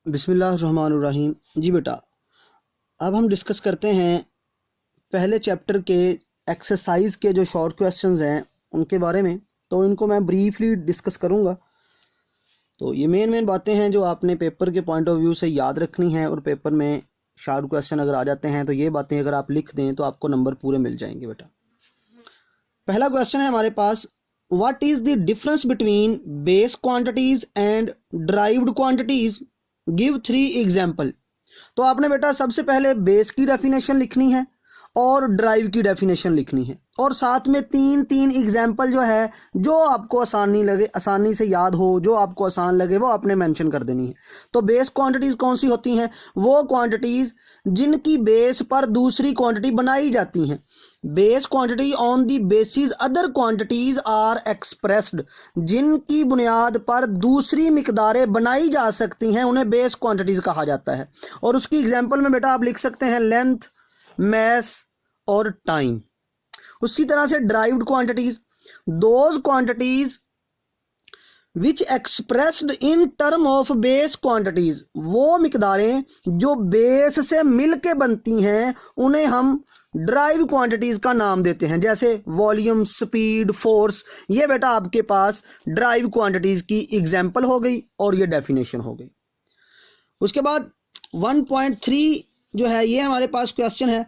बिस्मिल्लाहिर्रहमानिर्रहीम। जी बेटा, अब हम डिस्कस करते हैं पहले चैप्टर के एक्सरसाइज के जो शॉर्ट क्वेश्चंस हैं उनके बारे में। तो इनको मैं ब्रीफली डिस्कस करूंगा। तो ये मेन बातें हैं जो आपने पेपर के पॉइंट ऑफ व्यू से याद रखनी है, और पेपर में शॉर्ट क्वेश्चन अगर आ जाते हैं तो ये बातें अगर आप लिख दें तो आपको नंबर पूरे मिल जाएंगे बेटा। पहला क्वेश्चन है हमारे पास, what is the difference between base quantities and derived quantities, give 3 example. तो आपने बेटा सबसे पहले बेस की डेफिनेशन लिखनी है और ड्राइव की डेफिनेशन लिखनी है, और साथ में तीन एग्जाम्पल जो है जो आपको आसानी लगे, आसानी से याद हो, जो आपको आसान लगे वो आपने मेंशन कर देनी है। तो बेस क्वांटिटीज़ कौन सी होती हैं? वो क्वांटिटीज़ जिनकी बेस पर दूसरी क्वांटिटी बनाई जाती हैं। Base quantity on the basis other quantities are expressed, जिनकी बुनियाद पर दूसरी मिकदारें बनाई जा सकती हैं उन्हें बेस क्वांटिटीज कहा जाता है। और उसकी एग्जांपल में बेटा आप लिख सकते हैं लेंथ, मैस और टाइम। उसी तरह से derived quantities, those quantities which expressed in term of base quantities, वो मिकदारें जो बेस से मिलके बनती हैं उन्हें हम ड्राइव क्वांटिटीज का नाम देते हैं। जैसे वॉल्यूम, स्पीड, फोर्स, ये बेटा आपके पास ड्राइव क्वांटिटीज की एग्जांपल हो गई और ये डेफिनेशन हो गई। उसके बाद 1.3 जो है ये हमारे पास क्वेश्चन है,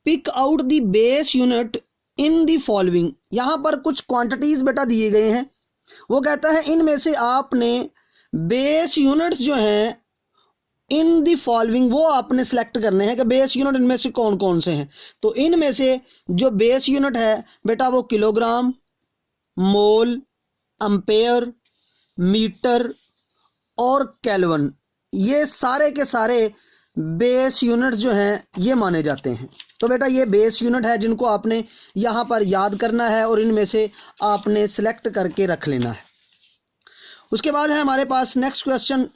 pick out the base unit in the following. यहां पर कुछ क्वांटिटीज बेटा दिए गए हैं, वो कहता है इनमें से आपने बेस यूनिट्स जो हैं इन दी फॉलोइंग वो आपने सेलेक्ट करने हैं कि बेस यूनिट इनमें से कौन कौन से हैं। तो इनमें से जो बेस यूनिट है बेटा वो किलोग्राम, मोल, एम्पेयर, मीटर और केल्विन, ये सारे के सारे बेस यूनिट जो हैं ये माने जाते हैं। तो बेटा ये बेस यूनिट है जिनको आपने यहाँ पर याद करना है और इनमें से आपने सेलेक्ट करके रख लेना है। उसके बाद है हमारे पास next question,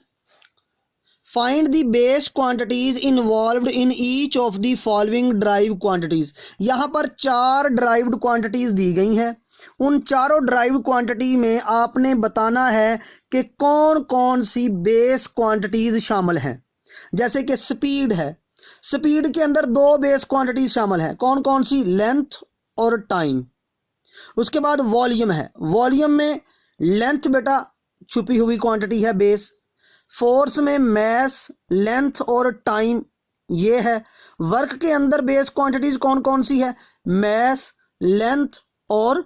find the base quantities involved in each of the following derived quantities. यहाँ पर 4 ड्राइव्ड क्वांटिटीज दी गई हैं। उन चारों ड्राइव क्वांटिटी में आपने बताना है कि कौन कौन सी बेस क्वांटिटीज शामिल हैं। जैसे कि स्पीड है, स्पीड के अंदर 2 बेस क्वांटिटीज शामिल हैं। कौन कौन सी? लेंथ और टाइम। उसके बाद वॉल्यूम है, वॉल्यूम में लेंथ बेटा छुपी हुई क्वांटिटी है बेस। फोर्स में मैस, लेंथ और टाइम ये है। वर्क के अंदर बेस क्वांटिटीज कौन कौन सी है? मैस, लेंथ और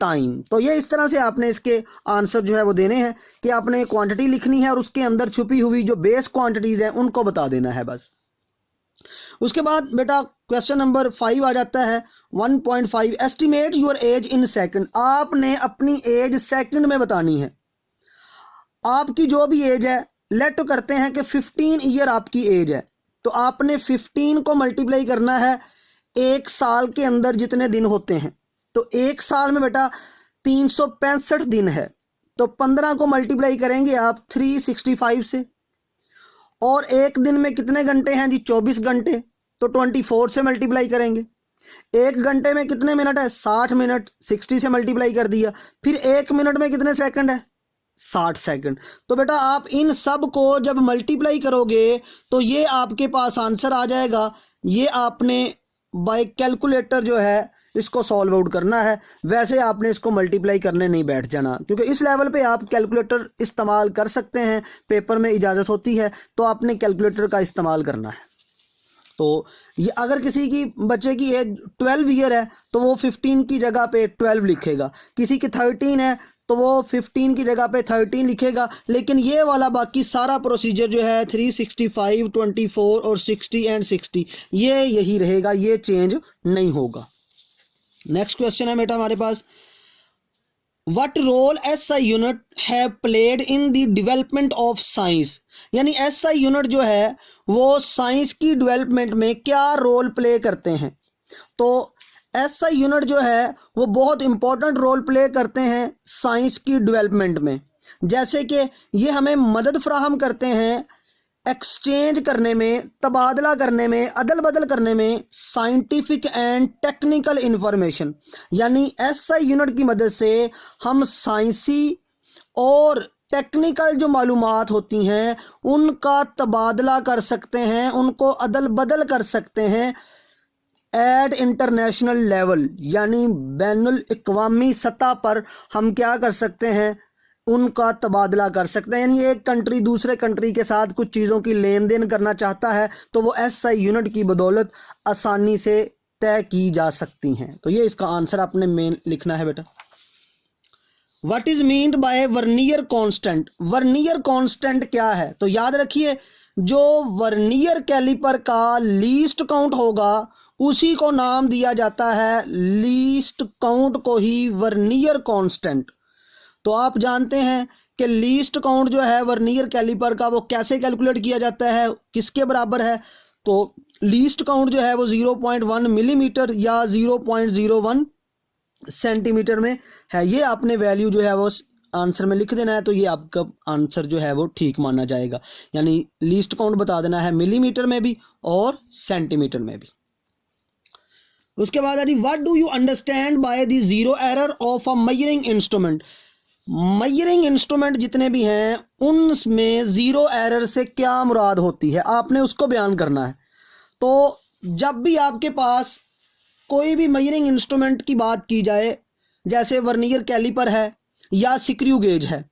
टाइम। तो ये इस तरह से आपने इसके आंसर जो है वो देने हैं कि आपने क्वांटिटी लिखनी है और उसके अंदर छुपी हुई जो बेस क्वांटिटीज हैं उनको बता देना है बस। उसके बाद बेटा क्वेश्चन नंबर 5 आ जाता है 1.5, estimate your age in second. आपने अपनी एज सेकंड में बतानी है। आपकी जो भी एज है, लेट करते हैं कि 15 ईयर आपकी एज है, तो आपने 15 को मल्टीप्लाई करना है एक साल के अंदर जितने दिन होते हैं। तो एक साल में बेटा 365 दिन है, तो 15 को मल्टीप्लाई करेंगे आप 365 से। और एक दिन में कितने घंटे हैं जी? 24 घंटे, तो 24 से मल्टीप्लाई करेंगे। एक घंटे में कितने मिनट है? 60 मिनट, 60 से मल्टीप्लाई कर दिया। फिर एक मिनट में कितने सेकंड है? 60 सेकंड। तो बेटा आप इन सब को जब मल्टीप्लाई करोगे तो ये आपके पास आंसर आ जाएगा। ये आपने बाय कैलकुलेटर जो है इसको सॉल्व आउट करना है। वैसे आपने इसको मल्टीप्लाई करने नहीं बैठ जाना, क्योंकि इस लेवल पे आप कैलकुलेटर इस्तेमाल कर सकते हैं, पेपर में इजाज़त होती है, तो आपने कैलकुलेटर का इस्तेमाल करना है। तो ये अगर किसी की बच्चे की एज 12 ईयर है तो वो 15 की जगह पे 12 लिखेगा। किसी की 13 है तो वो 15 की जगह पे 13 लिखेगा। लेकिन ये वाला बाकी सारा प्रोसीजर जो है 365, 24 और 60 एंड 60 ये यही रहेगा, ये चेंज नहीं होगा। नेक्स्ट क्वेश्चन है बेटा हमारे पास, what role SI unit have played in the development of science. यानी एसआई यूनिट जो है वो साइंस की डेवलपमेंट में क्या रोल प्ले करते हैं। तो एसआई यूनिट जो है वो बहुत इंपॉर्टेंट रोल प्ले करते हैं साइंस की डेवलपमेंट में। जैसे कि ये हमें मदद फराहम करते हैं एक्सचेंज करने में, तबादला करने में, अदल बदल करने में साइंटिफिक एंड टेक्निकल इंफॉर्मेशन। यानी एसआई यूनिट की मदद से हम साइंसी और टेक्निकल जो मालूमात होती हैं उनका तबादला कर सकते हैं, उनको अदल बदल कर सकते हैं एट इंटरनेशनल लेवल, यानी बैनुल इक़वामी सतह पर हम क्या कर सकते हैं, उनका तबादला कर सकते हैं। यानी एक कंट्री दूसरे कंट्री के साथ कुछ चीज़ों की लेन देन करना चाहता है तो वो SI यूनिट की बदौलत आसानी से तय की जा सकती हैं। तो ये इसका आंसर आपने मेन लिखना है बेटा। What is meant by vernier constant? Vernier constant क्या है? तो याद रखिए, जो वर्नियर कैलिपर का लीस्ट काउंट होगा उसी को नाम दिया जाता है, लीस्ट काउंट को ही वर्नियर कांस्टेंट। तो आप जानते हैं कि लीस्ट काउंट जो है वर्नियर कैलिपर का वो कैसे कैलकुलेट किया जाता है, किसके बराबर है? तो लीस्ट काउंट जो है वो 0.1 मिलीमीटर या 0.01 सेंटीमीटर में है। ये आपने वैल्यू जो है वो आंसर में लिख देना है, तो ये आपका आंसर जो है वो ठीक माना जाएगा। यानी लीस्ट काउंट बता देना है मिलीमीटर में भी और सेंटीमीटर में भी। उसके बाद है what do you understand by the zero error of a measuring instrument? Measuring instrument जितने भी हैं उनमें जीरो एरर से क्या मुराद होती है, आपने उसको बयान करना है। तो जब भी आपके पास कोई भी मेजरिंग इंस्ट्रूमेंट की बात की जाए, जैसे वर्नियर कैलिपर है या स्क्रू गेज है,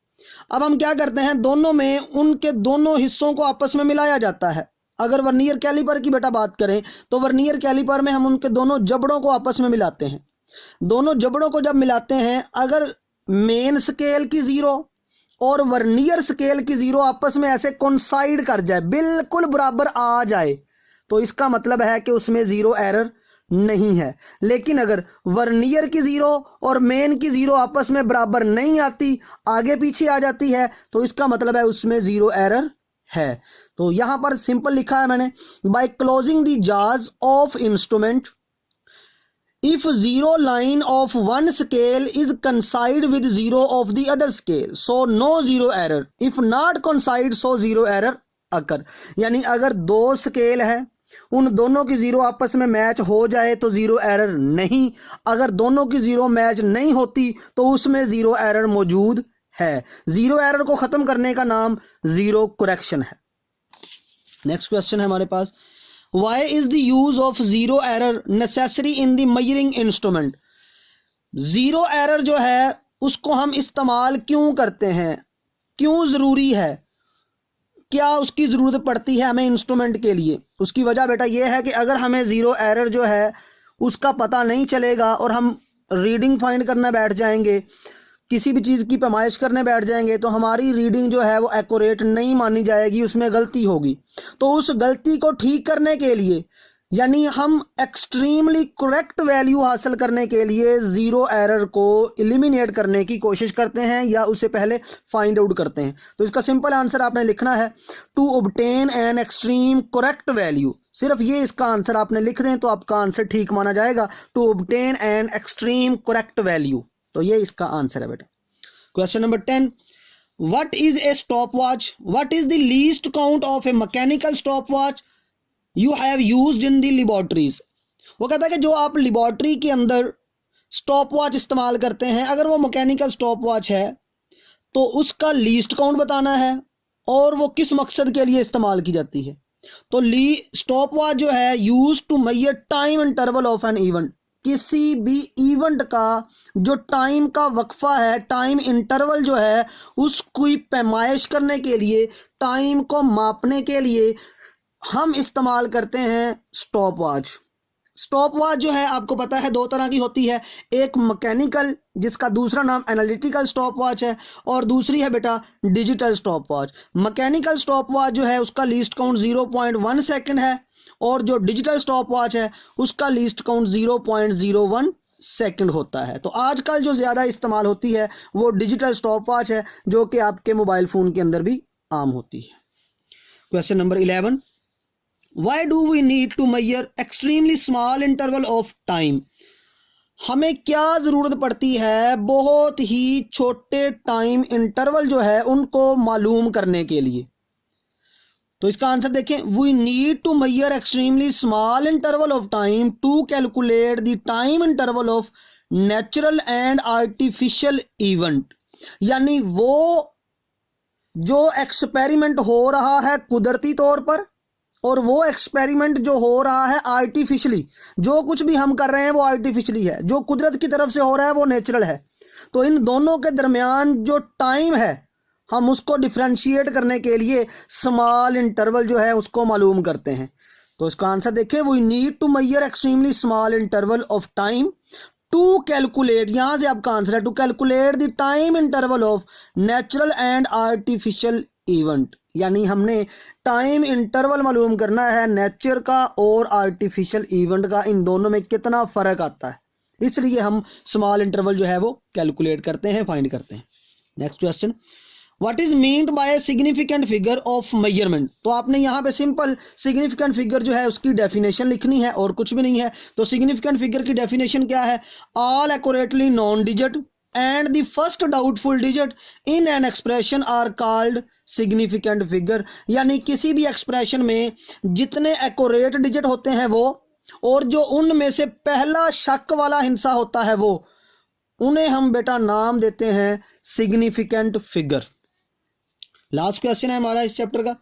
अब हम क्या करते हैं, दोनों में उनके दोनों हिस्सों को आपस में मिलाया जाता है। अगर वर्नियर कैलिपर की बेटा बात करें तो वर्नियर कैलिपर में हम उनके दोनों जबड़ों को आपस में मिलाते हैं। दोनों जबड़ों को जब मिलाते हैं, अगर मेन स्केल की जीरो और वर्नियर स्केल की जीरो आपस में ऐसे कोइंसाइड कर जाए, बिल्कुल बराबर आ जाए, तो इसका मतलब है कि उसमें जीरो एरर नहीं है। लेकिन अगर वर्नियर की जीरो और मेन की जीरो आपस में बराबर नहीं आती, आगे पीछे आ जाती है, तो इसका मतलब है उसमें जीरो एरर है। तो यहां पर सिंपल लिखा है मैंने, बाय क्लोजिंग द जाज of instrument if zero line of one scale is coincide with zero of the other scale, so no zero error, if not coincide so zero error occur। यानी अगर दो scale है, उन दोनों की zero आपस में मैच हो जाए तो जीरो एरर नहीं, अगर दोनों की जीरो मैच नहीं होती तो उसमें जीरो एरर मौजूद है। जीरो एरर को खत्म करने का नाम जीरो करेक्शन है। नेक्स्ट क्वेश्चन है हमारे पास, Why is the use of zero error necessary in the measuring instrument? Zero error जो है उसको हम इस्तेमाल क्यों करते हैं, क्यों ज़रूरी है, क्या उसकी ज़रूरत पड़ती है हमें इंस्ट्रूमेंट के लिए? उसकी वजह बेटा ये है कि अगर हमें ज़ीरो एरर जो है उसका पता नहीं चलेगा और हम रीडिंग फाइंड करना बैठ जाएंगे, किसी भी चीज़ की पैमाइश करने बैठ जाएंगे, तो हमारी रीडिंग जो है वो एक्यूरेट नहीं मानी जाएगी, उसमें गलती होगी। तो उस गलती को ठीक करने के लिए, यानी हम एक्सट्रीमली करेक्ट वैल्यू हासिल करने के लिए ज़ीरो एरर को एलिमिनेट करने की कोशिश करते हैं या उससे पहले फाइंड आउट करते हैं। तो इसका सिंपल आंसर आपने लिखना है, to obtain an extreme correct value. सिर्फ ये इसका आंसर आपने लिख दें तो आपका आंसर ठीक माना जाएगा, to obtain an extreme correct value. तो ये इसका आंसर है बेटा। Question number 10, what is a stopwatch? What is the least count of a mechanical stopwatch you have used in the laboratories? वो कहता है कि जो आप लेबोरेटरी के अंदर स्टॉप वॉच इस्तेमाल करते हैं, अगर वो मैकेनिकल स्टॉप वॉच है तो उसका लीस्ट काउंट बताना है और वो किस मकसद के लिए इस्तेमाल की जाती है। तो स्टॉप वॉच जो है use to measure time interval of an event, किसी भी इवेंट का जो टाइम का वक्फा है, टाइम इंटरवल जो है, उसकी पैमाइश करने के लिए, टाइम को मापने के लिए हम इस्तेमाल करते हैं स्टॉप वॉच। स्टॉप वॉच जो है आपको पता है दो तरह की होती है, एक मैकेनिकल जिसका दूसरा नाम एनालिटिकल स्टॉप वॉच है, और दूसरी है बेटा digital stop watch. Mechanical stopwatch जो है उसका लीस्ट काउंट 0.1 सेकेंड है और जो डिजिटल स्टॉप वॉच है उसका लीस्ट काउंट 0.01 सेकंड होता है। तो आजकल जो ज़्यादा इस्तेमाल होती है वो डिजिटल स्टॉप वॉच है, जो कि आपके मोबाइल फ़ोन के अंदर भी आम होती है। Question number 11, why do we need to measure extremely small interval of time? हमें क्या ज़रूरत पड़ती है बहुत ही छोटे टाइम इंटरवल जो है उनको मालूम करने के लिए? तो इसका आंसर देखें, we need to measure extremely small interval of time to calculate the time interval of natural and artificial event. यानी वो जो एक्सपेरिमेंट हो रहा है कुदरती तौर पर और वो एक्सपेरिमेंट जो हो रहा है आर्टिफिशियली, जो कुछ भी हम कर रहे हैं वो आर्टिफिशियली है, जो कुदरत की तरफ से हो रहा है वो नेचुरल है। तो इन दोनों के दरमियान जो टाइम है हम उसको डिफ्रेंशिएट करने के लिए स्मॉल इंटरवल जो है उसको मालूम करते हैं। तो इसका आंसर देखिए, we need to measure extremely small interval of time to calculate, यहां से आपका आंसर है to calculate the time interval of natural and artificial event. यानी हमने टाइम इंटरवल मालूम करना है नेचर का और आर्टिफिशियल इवेंट का, इन दोनों में कितना फर्क आता है, इसलिए हम स्मॉल इंटरवल जो है वो कैलकुलेट करते हैं, फाइंड करते हैं। Next question, what is meant by significant figure of measurement. तो आपने यहाँ पे सिंपल सिग्निफिकेंट फिगर जो है उसकी डेफिनेशन लिखनी है और कुछ भी नहीं है। तो सिग्निफिकेंट फिगर की डेफिनेशन क्या है, all accurately known digit and the first doubtful digit in an expression are called significant figure. यानी किसी भी एक्सप्रेशन में जितने एक्यूरेट डिजिट होते हैं वो, और जो उनमें से पहला शक वाला हिस्सा होता है वो, उन्हें हम बेटा नाम देते हैं सिग्निफिकेंट फिगर। लास्ट क्वेश्चन है हमारा इस चैप्टर का,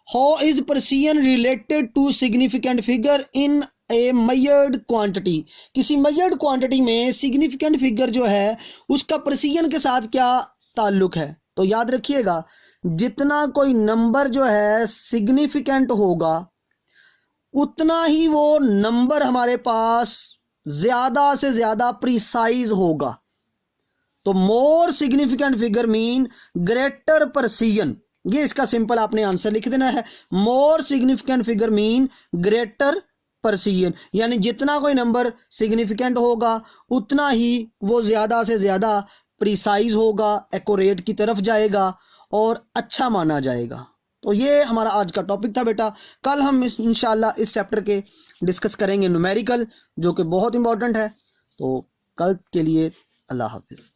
how is precision related to significant figure in a measured quantity. किसी मेजर्ड क्वांटिटी में सिग्निफिकेंट फिगर जो है उसका प्रेसिजन के साथ क्या ताल्लुक है। तो याद रखिएगा, जितना कोई नंबर जो है सिग्निफिकेंट होगा उतना ही वो नंबर हमारे पास ज्यादा से ज्यादा प्रिसाइज होगा। तो more significant figure mean greater precision, ये इसका सिंपल आपने आंसर लिख देना है, more significant figure mean greater precision. यानी जितना कोई नंबर सिग्निफिकेंट होगा उतना ही वो ज्यादा से ज्यादा प्रिसाइज होगा, एक्यूरेट की तरफ जाएगा और अच्छा माना जाएगा। तो ये हमारा आज का टॉपिक था बेटा। कल हम इंशाल्लाह इस चैप्टर के डिस्कस करेंगे न्यूमेरिकल, जो कि बहुत इंपॉर्टेंट है। तो कल के लिए अल्लाह हाफिज।